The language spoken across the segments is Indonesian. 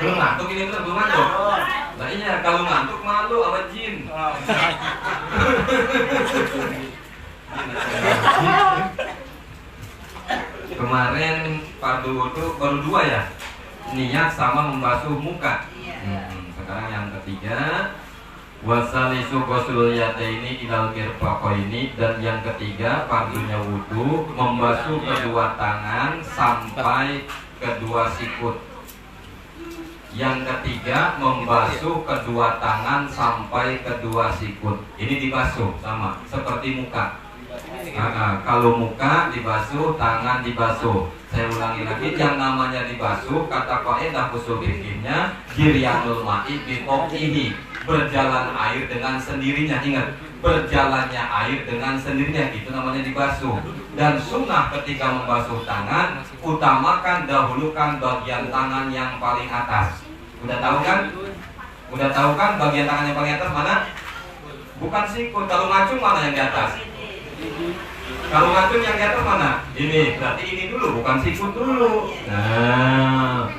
Belum ngantuk ini bener, belum ngantuk. Nah iya, kalau ngantuk malu sama jin. Kemarin fardu wudu baru 2 ya, niat sama membasuh muka. Sekarang yang ketiga, wasalisu ghusl yadaini ilal mirfaqaini, dan yang ketiga fardunya wudu membasuh kedua tangan sampai kedua sikut. Yang ketiga membasuh kedua tangan sampai kedua sikut. Ini dibasuh sama seperti muka. Kalau muka dibasuh, tangan dibasuh. Saya ulangi lagi, yang namanya dibasuh, kata kaidah usul fikihnya jiryanul ma'i biqoqihi, berjalan air dengan sendirinya. Ingat, berjalannya air dengan sendirinya, itu namanya dibasuh. Dan sunnah ketika membasuh tangan, utamakan, dahulukan bagian tangan yang paling atas. Udah tahu kan? Udah tahu kan bagian tangan yang paling atas mana? Bukan sikut. Kalau ngacung mana yang di atas? Kalau ngacung yang di atas mana? Ini, berarti ini dulu, bukan sikut dulu. Nah,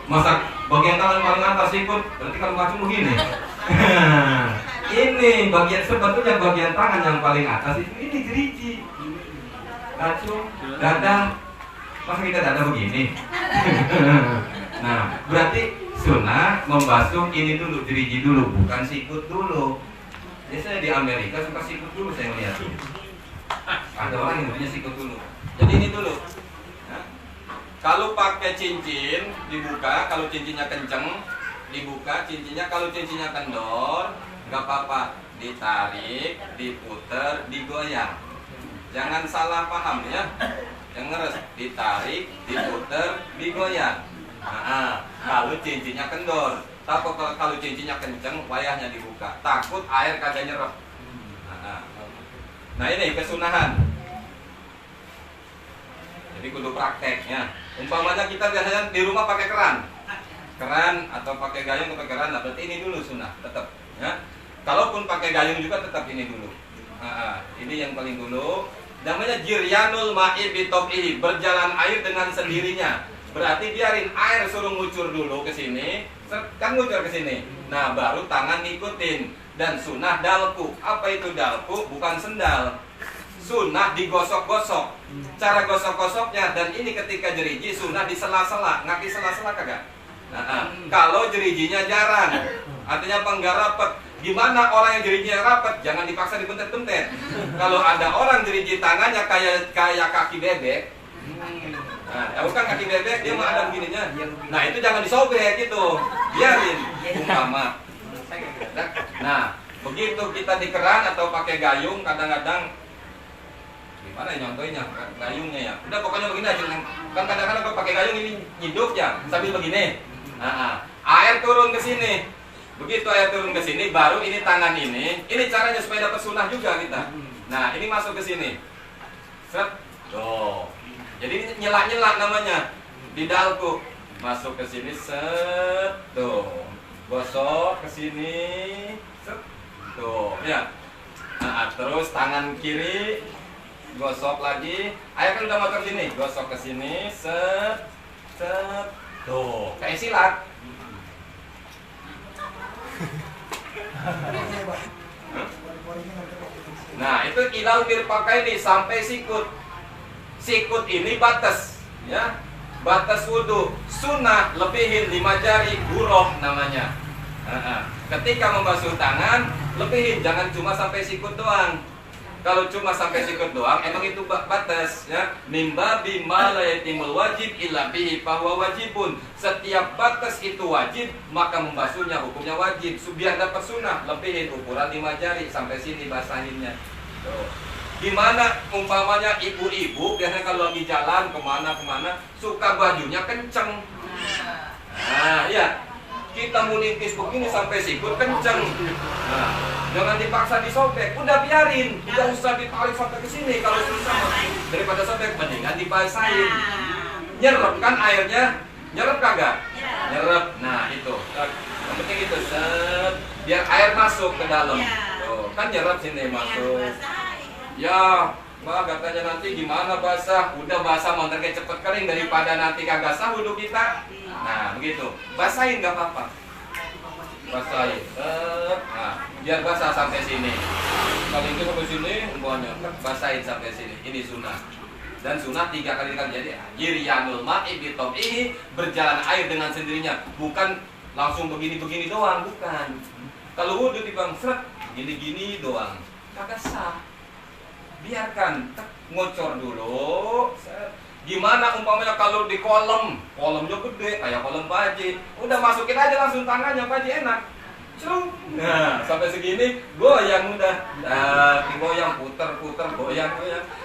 masa bagian tangan paling atas sikut, berarti kalau ngacung begini. Ini bagian, sebetulnya bagian tangan yang paling atas itu ini gerigi. Ngacung, dada. Masa kita dada begini? Nah, berarti sunnah membasuh ini dulu, gerigi dulu, bukan sikut dulu. Biasanya di Amerika suka sikut dulu, saya melihat. Ada orang yang punya sikut dulu. Jadi ini dulu. Nah, kalau pakai cincin dibuka, kalau cincinnya kenceng dibuka cincinnya, kalau cincinnya kendor nggak apa-apa, ditarik, diputer, digoyang. Jangan salah paham ya. Yang ngeres, ditarik, diputer, digoyang. Nah, kalau cincinnya kendor, tapi kalau cincinnya kenceng, wayahnya dibuka. Takut air kagak nyerap. Nah ini kesunahan. Jadi kudu prakteknya. Umpamanya kita biasanya di rumah pakai keran atau pakai gayung atau pakai keran, nah berarti ini dulu sunnah tetap. Ya. Kalaupun pakai gayung juga tetap ini dulu. Ini yang paling dulu. Namanya jiryanul ma'i bitob'ihi, berjalan air dengan sendirinya. Berarti biarin air suruh ngucur dulu ke sini, kan ngucur ke sini. Nah, baru tangan ngikutin. Dan sunnah dalku. Apa itu dalku? Bukan sendal. Sunnah digosok-gosok. Cara gosok-gosoknya, dan ini ketika jeriji sunnah di sela-sela. Ngerti sela-sela kagak? Kalau jerijinya jarang, artinya apa? Nggak rapet. Gimana orang yang jerijinya rapet? Jangan dipaksa dibentet-bentet. Kalau ada orang jeriji tangannya kayak kaki bebek, nah, bukan kaki bebek, dia mah ada begininya. Nah, itu jangan disobek gitu. Biarin umpama. Nah, begitu kita di keran atau pakai gayung, kadang-kadang gimana ya nyontohnya gayungnya ya? Udah pokoknya begini aja. Kan kadang-kadang kalau pakai gayung ini hidup ya, sambil begini. Air turun ke sini. Begitu air turun ke sini, baru ini tangan ini caranya supaya dapat sunnah juga kita. Nah, ini masuk ke sini. Set. Tuh. Jadi nyelak-nyelak namanya. Di dalku. Masuk ke sini, set. Tuh. Gosok ke sini, set. Tuh, ya. Nah, terus tangan kiri gosok lagi. Air kan udah masuk ke sini, gosok ke sini, set. Set. Tuh, kayak silat. Nah, itu ilal mirfaqaini sampai sikut. Sikut ini batas, ya. Batas wudu. Sunnah lebihin 5 jari, buroh namanya. Ketika membasuh tangan, lebihin, jangan cuma sampai sikut doang. Kalau cuma sampai sikut doang, emang itu batas, ya. Mimba bima la yatimul wajib illa bihi fahuwa wajibun. Setiap batas itu wajib, maka membasuhnya hukumnya wajib. Biar dapat sunnah, lebihin ukuran 5 jari sampai sini basahinnya. Tuh. Gimana umpamanya ibu-ibu biasanya kalau lagi jalan kemana-kemana suka bajunya kenceng. Nah, ya. Kita mau nipis begini sampai sikut kenceng. Nah, jangan dipaksa disobek, udah biarin, tidak usah ditarik sampai ke sini kalau susah. Daripada sobek mendingan dibasahin. Nyerep kan airnya? Nyerep kagak? Nyerep. Nah, itu. Yang penting itu set, biar air masuk ke dalam. Tuh, kan nyerep sini masuk. Ya, Mbak katanya nanti gimana basah? Udah basah mau cepet kering daripada nanti kagak sah wudhu kita. Nah, begitu. Basahin nggak apa-apa. Basahin. Nah, biar basah sampai sini. Kalau itu sampai sini, umpamanya basahin sampai sini. Ini sunnah. Dan sunnah 3 kali jadi yiryanul ma'i bitobihi, berjalan air dengan sendirinya, bukan langsung begini-begini doang, bukan. Kalau wudhu di bangsret gini-gini doang, kagak sah. Biarkan ngocor dulu. Gimana umpamanya kalau di kolamnya gede kayak kolam baji, udah masukin aja langsung tangannya, baji enak. Nah, sampai segini goyang udah. Nah, digoyang puter-puter, goyang.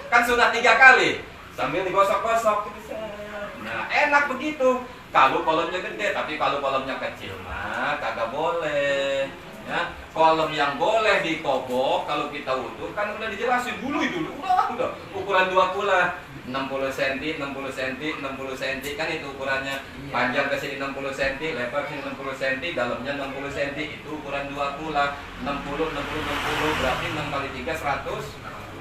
Kan sudah 3 kali sambil digosok-gosok. Nah, enak begitu. Kalau kolamnya gede, tapi kalau kolamnya kecil mah kagak boleh. Ya, kolam yang boleh dikobok kalau kita wudhu kan udah dijelasin dulu udah ukuran 2 pula 60 cm, 60 cm, 60 cm kan itu ukurannya. Panjang ke sini 60 cm, lebar sini 60 cm, dalamnya 60 cm, itu ukuran 2 pula 60 berarti 6 kali 3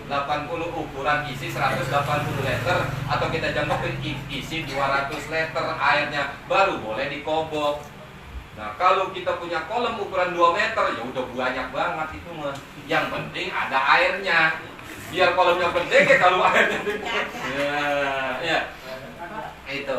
180, ukuran isi 180 liter, atau kita jangkauin isi 200 liter airnya, baru boleh dikobok. Nah, kalau kita punya kolam ukuran 2 meter, ya udah banyak banget itu mah. Yang penting ada airnya. Biar kolamnya gede kayak kalau airnya ya. Itu.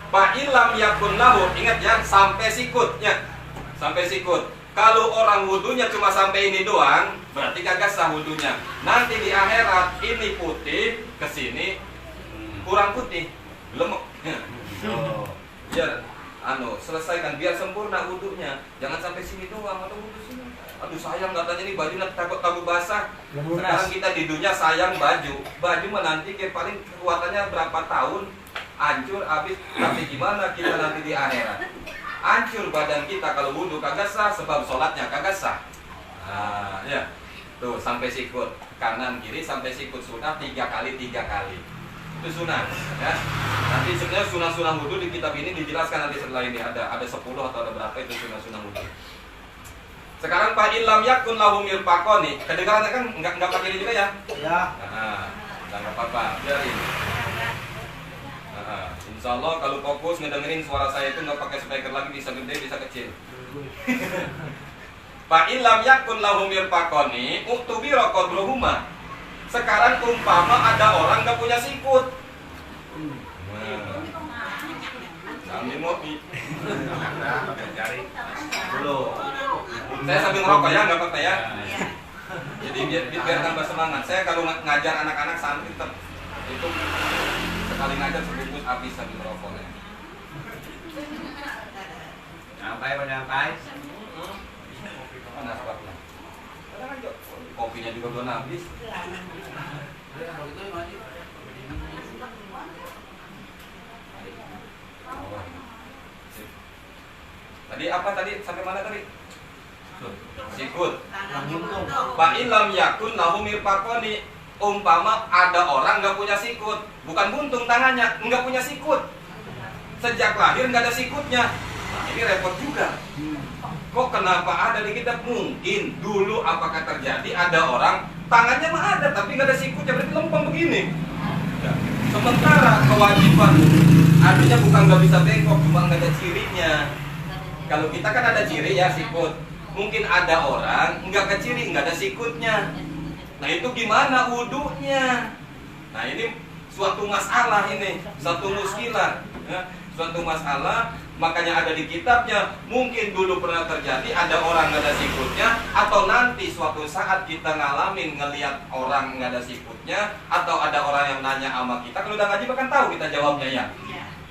Pak ilam yakun lahu, ingat ya, sampai sikutnya. Sampai sikut. Kalau orang wudunya cuma sampai ini doang, berarti kagak sah wudunya. Nanti di akhirat ini putih, kesini kurang putih, lemuk. Biar selesaikan, biar sempurna wudunya. Jangan sampai sini doang atau wudu sini. Aduh sayang katanya nih baju nanti takut basah. Sekarang kita di dunia sayang baju mah nanti paling kekuatannya berapa tahun hancur habis. Tapi gimana kita nanti di akhirat? Hancur badan kita kalau wudu kagak sah, sebab sholatnya kagak sah. Nah, ya. Tuh sampai sikut, kanan kiri sampai sikut, sunnah 3 kali. Itu sunnah ya. Nanti sebenarnya sunnah wudu di kitab ini dijelaskan nanti setelah ini ada 10 atau ada berapa itu sunnah wudu. Sekarang Pak ilam yakun lahu mirfaqoni. Kedengarannya kan enggak pakai ini juga ya? Ya. Nah, enggak apa-apa, biarin. Insya Allah kalau fokus ngedengerin suara saya itu nggak pakai speaker lagi, bisa gede bisa kecil. Pak ilam yakun lahu mirfaqoni uktubira qadruhuma. Sekarang umpama ada orang nggak punya sikut. Sambil ngopi. Cari. Belum. Saya sambil ngerokok ya, nggak apa-apa ya. Jadi biar tambah semangat. Saya kalau ngajar anak-anak santri tetap itu sekali ngajar sebungkus habis sambil ngerokok ya. Nyampai. Mana sebabnya? Kadang aja kopinya juga belum habis. Tadi apa tadi? Sampai mana tadi? Sikut. Pak ilam yakun lahu mirfaqoni. Umpama ada orang nggak punya sikut, bukan buntung tangannya, nggak punya sikut. Sejak lahir nggak ada sikutnya. Nah, ini repot juga. Kok kenapa ada di kitab? Mungkin dulu apakah terjadi ada orang tangannya mah ada tapi nggak ada sikutnya, berarti lempeng begini. Sementara kewajiban artinya bukan nggak bisa bengkok, cuma nggak ada cirinya. Kalau kita kan ada ciri ya sikut. Mungkin ada orang nggak ke ciri, nggak ada sikutnya. Nah itu gimana wudunya? Nah ini suatu masalah ini, suatu muskilah ya, suatu masalah. Makanya ada di kitabnya. Mungkin dulu pernah terjadi ada orang nggak ada sikutnya, atau nanti suatu saat kita ngalamin ngelihat orang nggak ada sikutnya, atau ada orang yang nanya sama kita. Kalau udah ngaji bahkan tahu kita jawabnya ya.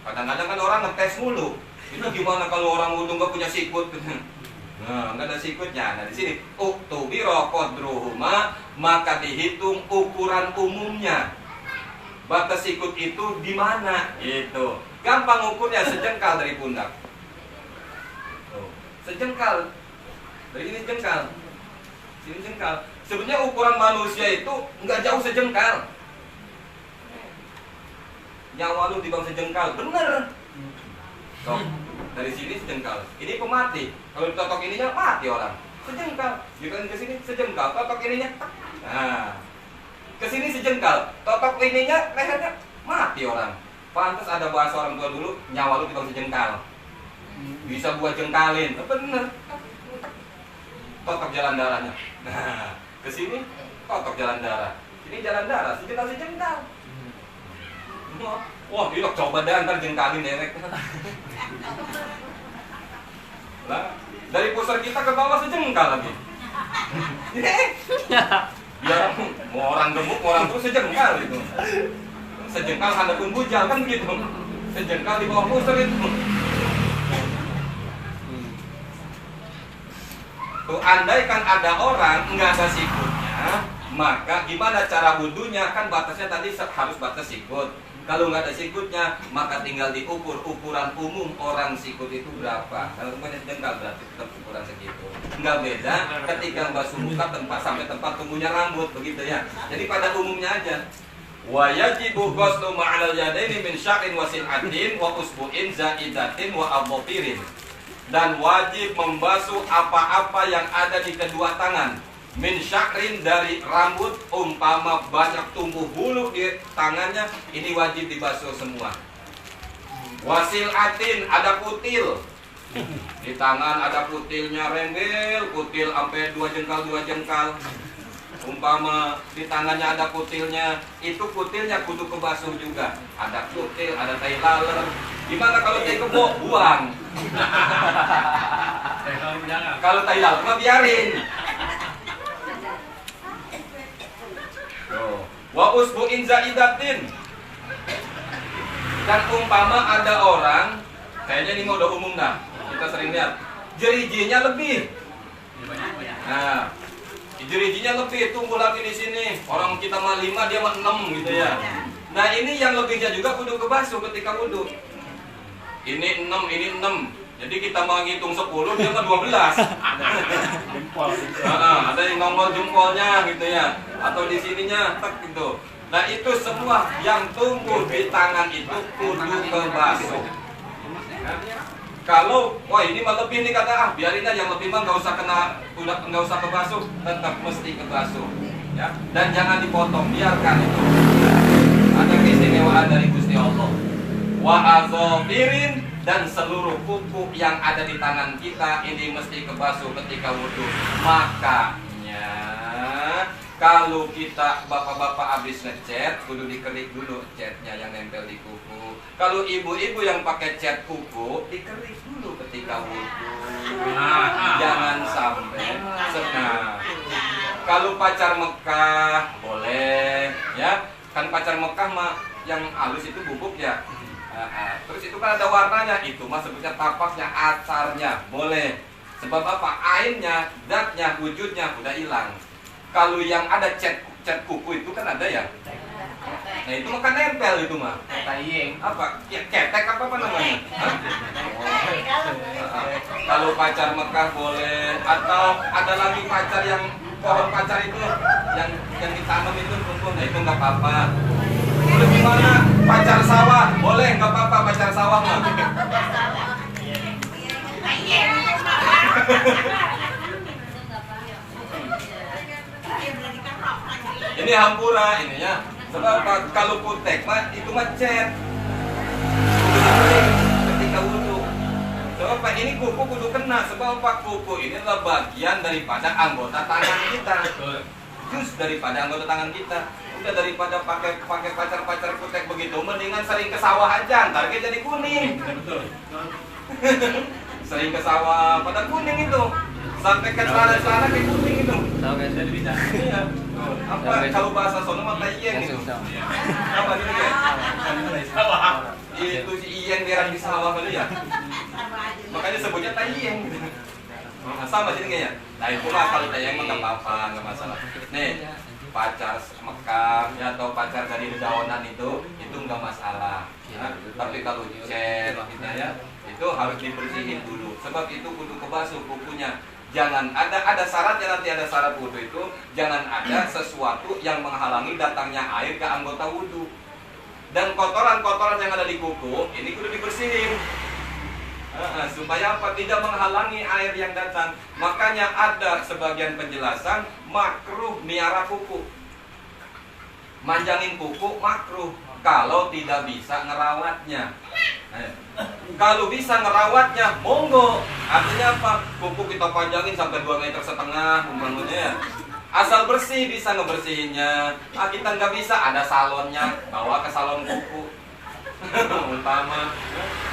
Kadang-kadang kan orang ngetes mulu. Itu gimana kalau orang wudu nggak punya sikut? Nah, nggak ada sikutnya. Nah di sini uktubira qadruhuma, maka dihitung ukuran umumnya. Batas sikut itu di mana? Itu gampang ukurnya, sejengkal dari pundak. Sejengkal. Dari ini jengkal. Sini jengkal. Sebenarnya ukuran manusia itu nggak jauh sejengkal. Nyawa lu dibang sejengkal, bener. So, dari sini sejengkal. Ini pemati. Kalau ditotok ininya mati orang. Sejengkal. Juga ke sini sejengkal. Totok ininya. Nah. Ke sini sejengkal. Totok ininya lehernya mati orang. Pantas ada bahasa orang tua dulu, nyawa lu dibang sejengkal. Bisa buat jengkalin. Bener. Totok jalan darahnya. Nah, ke sini totok jalan darah. Ini jalan darah, sejengkal. Wah, ini coba dah ntar jengkalin derek. Lah, dari pusar kita ke bawah sejengkal lagi. Biar mau orang gemuk, mau orang terus sejengkal gitu. Sejengkal hadapun bujal kan gitu. Sejengkal di bawah pusar itu. Tuh, andai kan ada orang nggak ada sikutnya, maka gimana cara wudunya? Kan batasnya tadi harus batas sikut. Kalau nggak ada sikutnya, maka tinggal diukur ukuran umum orang sikut itu berapa. Kalau umumnya sejengkal berarti tetap ukuran segitu. Nggak beda ketika basuh muka sampai tempat tumbuhnya rambut begitu ya. Jadi pada umumnya aja. Wa yajibu ghuslu ma'al yadaini min sya'rin wa sin'atin wa usbu'in za'idatin wa adhafirin. Dan wajib membasuh apa-apa yang ada di kedua tangan. Min sya'rin dari rambut, umpama banyak tumbuh bulu di tangannya, ini wajib dibasuh semua. Wasil atin, ada kutil di tangan, ada kutilnya rembel, kutil sampai 2 jengkal. Umpama di tangannya ada kutilnya, itu kutilnya kudu kebasuh juga. Ada kutil, ada tai laler. Gimana kalau tai kebo? Buang. Kalau tai laler mah biarin. Wa usbu'in za'idatin. Dan umpama ada orang, kayaknya ini udah umum dah, kita sering lihat, jerijinya lebih. Nah, jerijinya lebih, tumbuh lagi di sini. Orang kita mah 5, dia mah 6 gitu ya. Nah, ini yang lebihnya juga kudu kebasuh ketika wudu. Ini 6, ini 6. Jadi kita mau ngitung 10, dia mah 12. Ada yang nongol jempolnya gitu ya, atau di sininya tek gitu. Nah, itu semua yang tumbuh di tangan itu kudu kebasuh. Kalau wah ini mah lebih nih kata biarin aja, yang lebih mah nggak usah kebasuh, tetap mesti kebasuh ya. Dan jangan dipotong, biarkan itu. Ada keistimewaan dari Gusti Allah. Wa azafirin, dan seluruh kuku yang ada di tangan kita ini mesti kebasuh ketika wudhu. Makanya kalau kita bapak-bapak habis ngecat, kudu dikerik dulu catnya yang nempel di kuku. Kalau ibu-ibu yang pakai cat kuku, dikerik dulu ketika wudhu. Jangan sampai senang. Kalau pacar Mekah boleh, ya kan pacar Mekah mah yang halus itu bubuk ya. Terus itu kan ada warnanya, itu mah sebutnya tapaknya, acarnya boleh. Sebab apa? Airnya, zatnya, wujudnya udah hilang. Kalau yang ada cat kuku itu kan ada ya. Nah itu mah kan nempel itu mah. Apa? Ketek apa namanya? Kalau pacar Mekah boleh, atau ada lagi pacar yang pohon pacar itu yang ditanam itu kumpul, nah itu nggak apa-apa. Udah gimana? Pacar sawah boleh, nggak apa-apa pacar sawah mah. Ini hampura ininya. Sebab kalau kutek mah itu mah cat. Ketika wudhu. Sebab ini kuku kudu kena. Sebab kuku ini adalah bagian daripada anggota tangan kita. Jus daripada anggota tangan kita. Udah daripada pakai pacar kutek begitu, mendingan sering ke sawah aja, ntar dia jadi kuning. Sering ke sawah pada kuning itu, sampai ke celana kayak kuning itu. Jadi bisa. Iya. Apa kalau bahasa sono mah iyeng itu. Apa gitu ya? Itu si iyeng dia di sawah kali ya. Makanya sebutnya tayeng. Nah, sama sini kayaknya. Nah itu mah kalau tayeng mah nggak apa-apa, nggak masalah. Nih. Pacar Mekah ya, atau pacar dari dedaunan itu nggak masalah ya. Tapi kalau cat gitu ya, itu harus dibersihin dulu. Sebab itu kudu kebasuh kukunya. Jangan ada syaratnya, nanti ada syarat wudhu itu, jangan ada sesuatu yang menghalangi datangnya air ke anggota wudhu. Dan kotoran-kotoran yang ada di kuku ini kudu dibersihin. Supaya apa? Tidak menghalangi air yang datang. Makanya ada sebagian penjelasan makruh miara kuku. Manjangin kuku makruh kalau tidak bisa ngerawatnya. Kalau bisa ngerawatnya, monggo. Artinya apa? Kuku kita panjangin sampai 2,5 meter umpamanya ya. Asal bersih, bisa ngebersihinnya. Kita nggak bisa, ada salonnya, bawa ke salon kuku. Utama.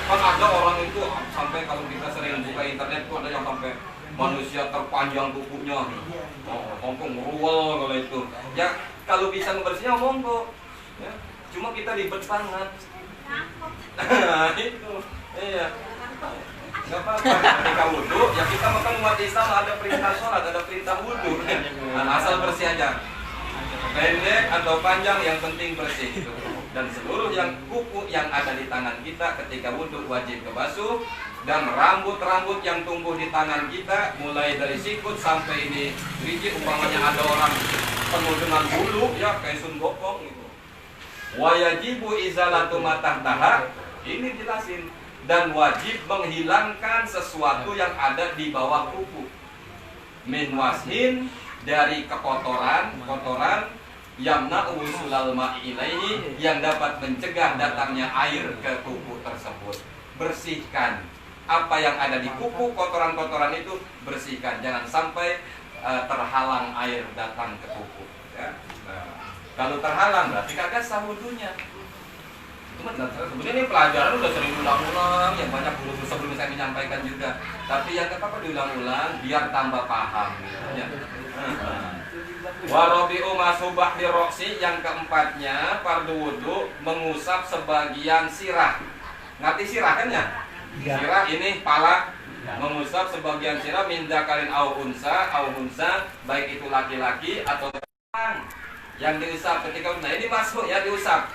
Kan ada orang itu sampai kalau kita sering buka internet tuh ada yang sampai manusia terpanjang kukunya. Hongkong ruwel kalau itu. Ya kalau bisa ngebersihinnya, monggo. Ya. Cuma kita ribet banget. Itu, iya. Gak apa-apa, ketika wudhu, ya kita makan umat Islam ada perintah sholat, ada perintah wudhu. Asal bersih aja. Pendek atau panjang, yang penting bersih. Dan seluruh yang kuku yang ada di tangan kita ketika wudhu wajib kebasuh. Dan rambut-rambut yang tumbuh di tangan kita, mulai dari sikut sampai ini biji, umpamanya ada orang penuh dengan bulu, ya kayak sun gokong gitu. Wajibu izalatu matahtaha, ini jelasin. Dan wajib menghilangkan sesuatu yang ada di bawah kuku. Min washin, dari kotoran yamna'u usulal ma'i ilaihi, yang dapat mencegah datangnya air ke kuku tersebut. Bersihkan apa yang ada di kuku, kotoran-kotoran itu bersihkan, jangan sampai terhalang air datang ke kuku ya. Kalau terhalang berarti kagak sah wudunya. Sebenarnya ini pelajaran udah sering ulang-ulang, yang banyak guru sebelum saya menyampaikan juga. Tapi yang apa diulang-ulang biar tambah paham. Ya. Warobi'u masubah diroksi, yang keempatnya fardu wudu mengusap sebagian sirah. Ngerti sirah kan ya? Sirah ini pala, mengusap sebagian sirah min dzakarin au unsa, baik itu laki-laki atau perempuan. Yang diusap ketika, nah ini masuk ya, diusap.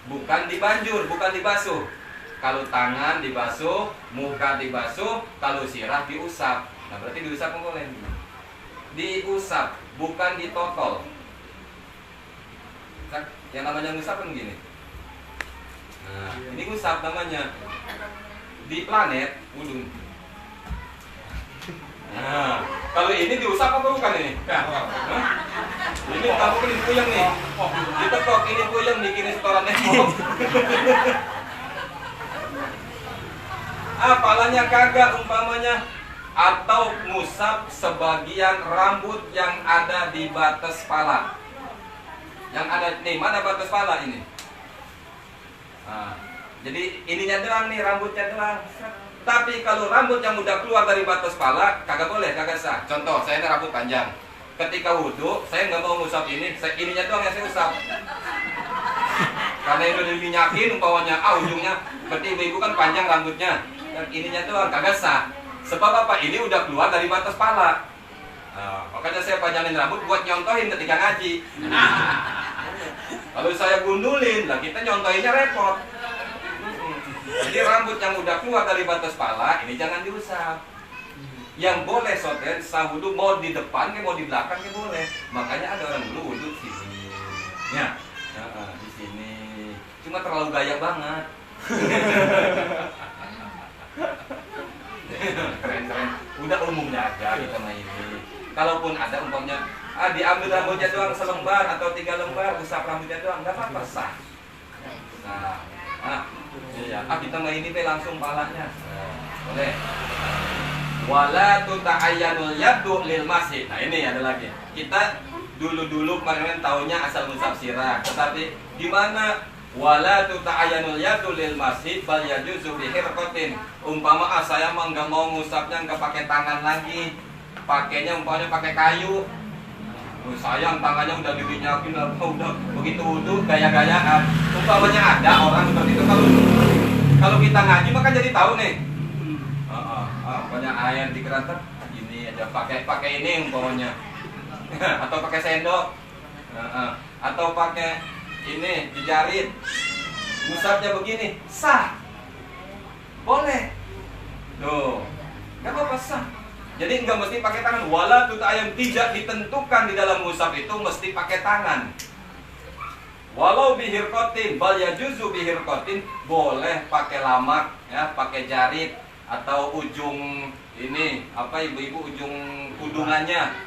Bukan dibanjur, bukan dibasuh. Kalau tangan dibasuh, muka dibasuh, kalau sirah diusap. Nah berarti diusap apa boleh? Diusap, bukan ditotol. Yang namanya ngusap kan gini. Nah, ini ngusap namanya. Di planet udung. Nah, kalau ini diusap apa bukan ini? Ini kamu kan ini puyeng nih. Ditetok ini puyeng, bikin setoran nepok. Apalanya kagak umpamanya. Atau ngusap sebagian rambut yang ada di batas pala. Yang ada nih, mana batas pala ini? Nah, jadi ininya doang nih, rambutnya doang. Tapi kalau rambut yang udah keluar dari batas pala, kagak boleh, kagak sah. Contoh, saya ini rambut panjang. Ketika wudhu, saya nggak mau ngusap ini, ininya doang yang saya usap. Karena itu diminyakin, umpamanya, ujungnya. Berarti ibu-ibu kan panjang rambutnya. Dan ininya doang, kagak sah. Sebab apa? Ini udah keluar dari batas pala. Nah, makanya saya panjangin rambut buat nyontohin ketika ngaji. Kalau saya gundulin, lah kita nyontohinnya repot. Jadi rambut yang udah keluar dari batas pala ini jangan diusap. Yang boleh soten sah wudu mau di depan ke mau di belakang ke boleh. Makanya ada orang dulu wudu sini. Ya, di sini. Cuma terlalu gaya banget. Keren-keren. Udah umumnya aja kita main ini. Kalaupun ada umpamanya diambil rambutnya doang selembar atau 3 lembar, usap rambutnya doang, nggak apa-apa sah. Iya. Kita main ini langsung palanya. Boleh. Wala tuta'ayyanul yadu lil masjid. Nah ini ada lagi. Kita dulu kemarin taunya asal ngusap sirah, tetapi di mana wala tuta'ayyanul yadu lil masjid bal yajuzu bi hirqatin. Umpama saya mah enggak mau ngusapnya enggak pakai tangan lagi. Pakainya umpamanya pakai kayu. Sayang tangannya udah diminyakin, udah begitu wudu gaya-gayaan. Umpamanya ada orang seperti itu, kalau kita ngaji maka jadi tahu nih. Banyak air di keran ini ada pakai ini umpamanya. Atau pakai sendok. Atau pakai ini dijarit. Ngusapnya begini, sah. Boleh. Tuh. Enggak apa-apa sah. Jadi nggak mesti pakai tangan. Wala tuta'ayyam, tidak ditentukan di dalam musab itu mesti pakai tangan. Walau bihirqatin bal yajuzu bihirqatin, boleh pakai lamak ya, pakai jarit atau ujung ini apa ibu-ibu ujung kudungannya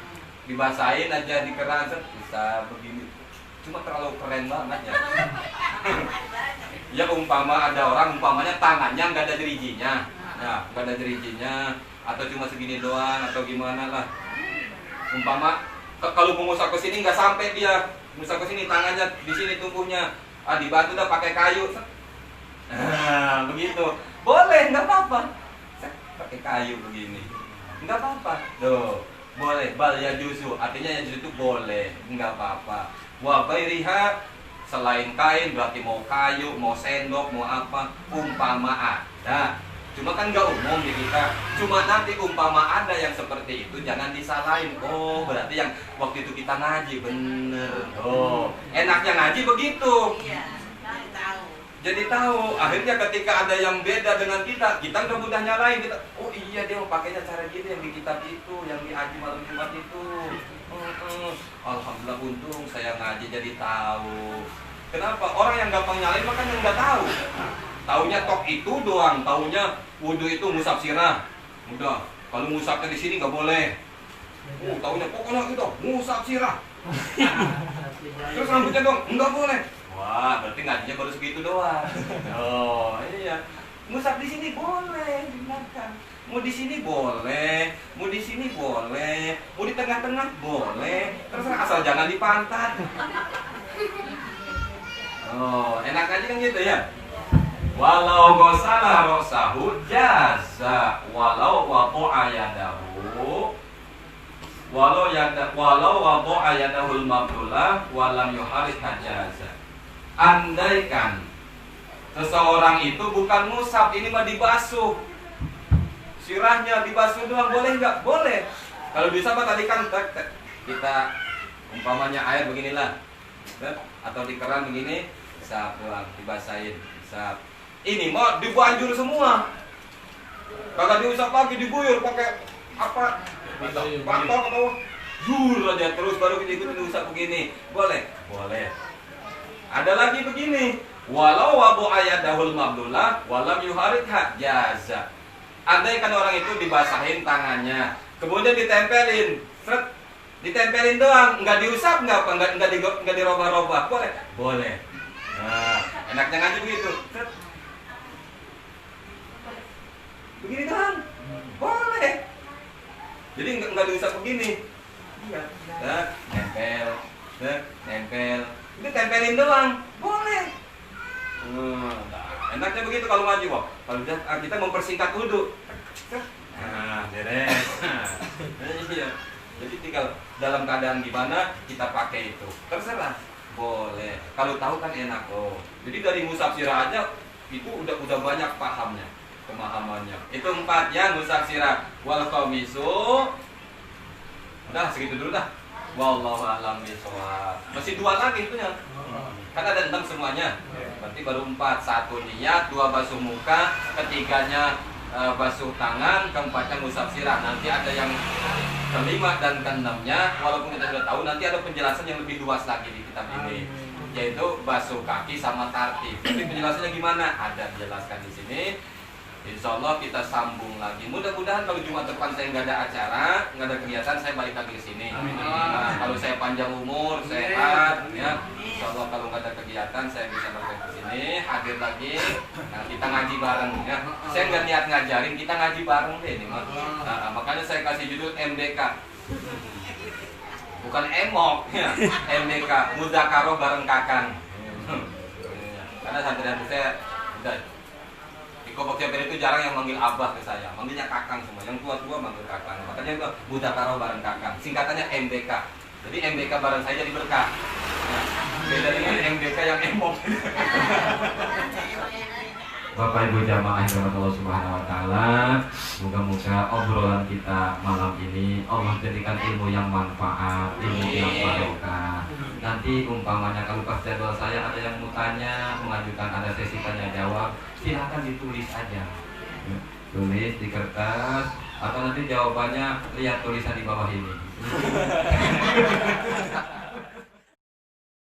dibasahin aja di keran bisa begini. cuma terlalu keren banget ya. Ya umpama ada orang umpamanya tangannya nggak ada jerijinya, ya nggak ada jerijinya, atau cuma segini doang atau gimana lah. Umpama kalau mengusap ke sini nggak sampai dia, ngusap ke sini tangannya di sini tumbuhnya, dibantu dah pakai kayu, begitu, boleh nggak apa-apa, pakai kayu begini, nggak apa-apa, tuh boleh, bal ya juzu, artinya ya juzu itu boleh, nggak apa-apa. Wa ghairiha, selain kain berarti mau kayu, mau sendok, mau apa, umpama ada. Cuma kan nggak umum di kita. Cuma nanti umpama ada yang seperti itu jangan disalahin. Oh berarti yang waktu itu kita ngaji bener. Oh enaknya ngaji begitu. Iya, tahu. Jadi tahu. Akhirnya ketika ada yang beda dengan kita udah mudah nyalain kita. Oh iya dia mau pakainya cara gini yang di kitab itu, yang di Haji Malam Jumat itu. Alhamdulillah untung saya ngaji jadi tahu. Kenapa? Orang yang gampang nyalain makanya nggak tahu. Taunya tok itu doang, taunya wudhu itu ngusap sirah. Udah, kalau ngusapnya di sini nggak boleh. Taunya pokoknya itu ngusap sirah. Terus rambutnya dong, nggak boleh. Wah, berarti ngajinya baru segitu doang. Oh iya, ngusap di sini boleh, dimakan. Mau di sini boleh, mau di sini boleh, mau di tengah-tengah boleh. Terserah asal jangan di pantat. Oh, enak aja kan gitu ya. Walau gosala rosahu jasa, walau wadu'a yadahu, walau wadu'a yadahul mabdulah, walam yuharis hajaza. Andaikan seseorang itu bukan musab, ini mah dibasuh, sirahnya dibasuh doang, boleh nggak? Boleh. Kalau bisa apa tadi kan kita umpamanya air beginilah, atau di keran begini, sap doang, dibasahin, sap. Ini mah dibanjur semua. Kagak diusap lagi, diguyur pakai apa? Patok atau jur aja terus baru kita diusap begini. Boleh? Boleh. Ada lagi begini. Walau wabu ayadahul mabdullah walam yuharitha jaza. Andaikan orang itu dibasahin tangannya, kemudian ditempelin, seret, ditempelin doang, nggak diusap, nggak dirobah-robah, boleh? Boleh. Nah, enaknya ngaji begitu. Seret. Begini doang, boleh. Jadi nggak diusap begini. Iya. Nah, nempel, nempel. Itu tempelin doang, boleh. Nah, enaknya begitu kalau ngaji, wah. Kalau kita mempersingkat wudhu. Nah, beres. Iya. Jadi tinggal dalam keadaan gimana kita pakai itu, terserah, boleh. Kalau tahu kan enak. Oh, jadi dari musab sirah aja itu udah banyak pahamnya. Pemahamannya itu 4 ya, ngusap sirah. Wal khamisu, udah segitu dulu dah. Wallahu a'lam bishawab. Masih 2 lagi itunya, kan ada 6 semuanya, berarti baru 4. 1 niat, 2 basuh muka, ketiganya basuh tangan, keempatnya ngusap sirah. Nanti ada yang kelima dan keenamnya, walaupun kita sudah tahu, nanti ada penjelasan yang lebih luas lagi di kitab ini, yaitu basuh kaki sama tartib. Tapi penjelasannya gimana? Ada dijelaskan di sini. Insya Allah kita sambung lagi. Mudah-mudahan kalau Jumat depan saya nggak ada acara, nggak ada kegiatan, saya balik lagi ke sini. Nah, kalau saya panjang umur, sehat, ya. Insya Allah kalau nggak ada kegiatan, saya bisa balik ke sini, hadir lagi. Nah, kita ngaji bareng, ya. Saya nggak niat ngajarin, kita ngaji bareng deh ini, Mas. Nah, makanya saya kasih judul MDK, bukan emok, ya. MDK, Mudzakarah bareng Kakang. Karena santri-santri saya udah di Kobok Jabar itu jarang yang manggil abah ke saya, manggilnya kakang semua. Yang tua-tua manggil kakang. Makanya itu Mudzakarah bareng kakang. Singkatannya MBK. Jadi MBK bareng saya jadi berkah. Nah, beda dengan MBK yang emok. Bapak Ibu jamaah yang dirahmati Allah Subhanahu wa taala, moga-moga obrolan kita malam ini Allah jadikan ilmu yang manfaat, ilmu yang barokah. Nanti umpamanya kalau pas jadwal saya ada yang mau tanya, mengajukan ada sesi tanya jawab, silakan ditulis aja. Tulis di kertas atau nanti jawabannya lihat tulisan di bawah ini.